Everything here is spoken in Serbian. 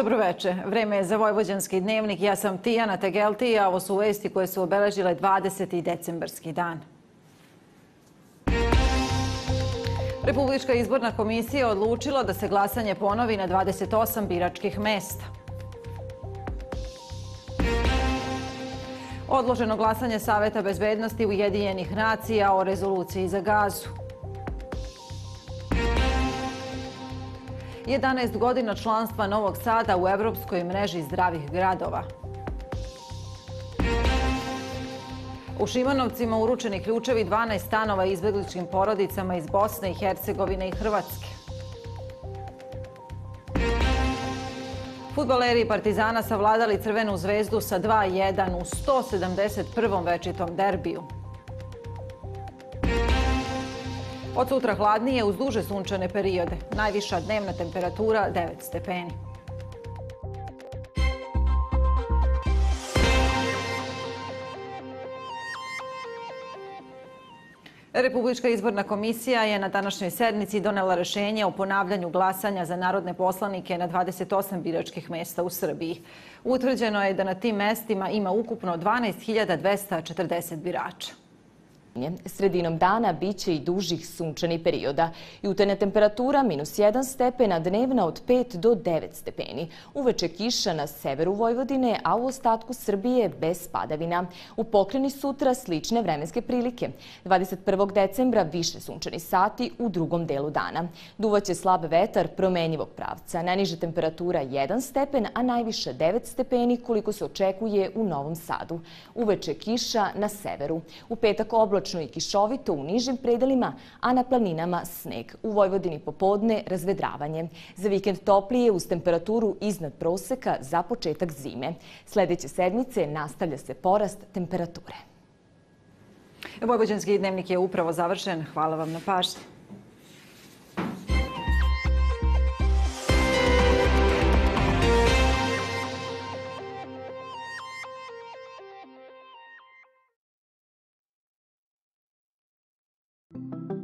Dobroveče. Vreme je za Vojvođanski dnevnik. Ja sam Tijana Tegelti, a ovo su vesti koje su obeležile 20. decembarski dan. Republička izborna komisija odlučila da se glasanje ponovi na 28 biračkih mesta. Odloženo glasanje Saveta bezbednosti Ujedinjenih nacija o rezoluciji za Gazu. 11 godina članstva Novog Sada u Evropskoj mreži zdravih gradova. U Šimanovcima uručeni ključevi 12 stanova izbegličkim porodicama iz Bosne i Hercegovine i Hrvatske. Fudbaleri Partizana savladali Crvenu zvezdu sa 2:1 u 171. večitom derbiju. Od sutra hladnije uz duže sunčane periode. Najviša dnevna temperatura 9 stepeni. Republička izborna komisija je na današnjoj sednici donela rešenje o ponavljanju glasanja za narodne poslanike na 28 biračkih mesta u Srbiji. Utvrđeno je da na tim mestima ima ukupno 12.240 birača. Sredinom dana biće i dužih sunčanih perioda. Jutarnja temperatura -1 stepen, a dnevna od 5 do 9 stepeni. Uveče kiša na severu Vojvodine, a u ostatku Srbije bez padavina. U Pokreni sutra slične vremenske prilike. 21. decembra više sunčanih sati u drugom delu dana. Duvaće slab vetar promenjivog pravca. Najniža temperatura 1 stepen, a najviše 9 stepeni koliko se očekuje u Novom Sadu. Uveče kiša na severu. U petak oblačno i kišovito u nižim predelima, a na planinama sneg. U Vojvodini popodne razvedravanje. Za vikend toplije uz temperaturu iznad proseka za početak zime. Sledeće sedmice nastavlja se porast temperature. Vojvođanski dnevnik je upravo završen. Hvala vam na pažnji. Thank you.